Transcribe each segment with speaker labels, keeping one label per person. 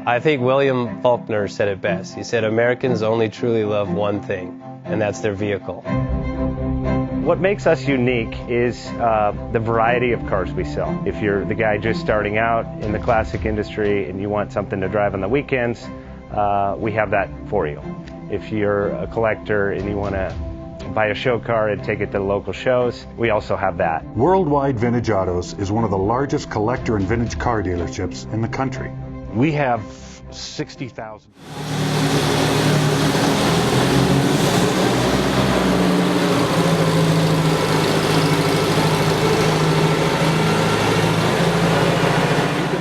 Speaker 1: I think William Faulkner said it best. He said, Americans only truly love one thing, and that's their vehicle.
Speaker 2: What makes us unique is the variety of cars we sell. If you're the guy just starting out in the classic industry and you want something to drive on the weekends, we have that for you. If you're a collector and you want to buy a show car and take it to the local shows, we also have that.
Speaker 3: Worldwide Vintage Autos is one of the largest collector and vintage car dealerships in the country.
Speaker 4: We have 60,000.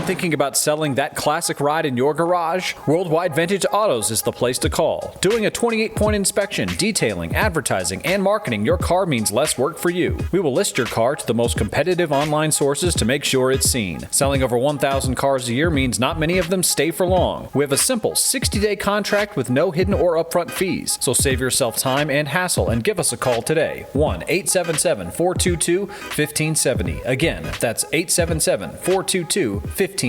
Speaker 5: Thinking about selling that classic ride in your garage? Worldwide Vintage Autos is the place to call. Doing a 28-point inspection, detailing, advertising, and marketing your car means less work for you. We will list your car to the most competitive online sources to make sure it's seen. Selling over 1,000 cars a year means not many of them stay for long. We have a simple 60-day contract with no hidden or upfront fees, so save yourself time and hassle and give us a call today. 1-877-422-1570. Again, that's 877-422-1570.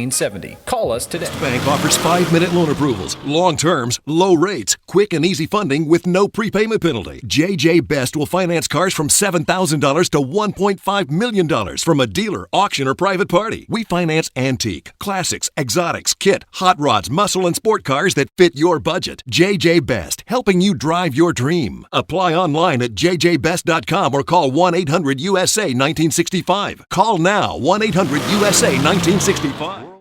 Speaker 5: Call us today.
Speaker 6: Bank offers 5-minute loan approvals, long terms, low rates, quick and easy funding with no prepayment penalty. JJ Best will finance cars from $7,000 to $1.5 million from a dealer, auction, or private party. We finance antique, classics, exotics, kit, hot rods, muscle, and sport cars that fit your budget. JJ Best, helping you drive your dream. Apply online at jjbest.com or call 1-800-USA-1965. Call now, 1-800-USA-1965.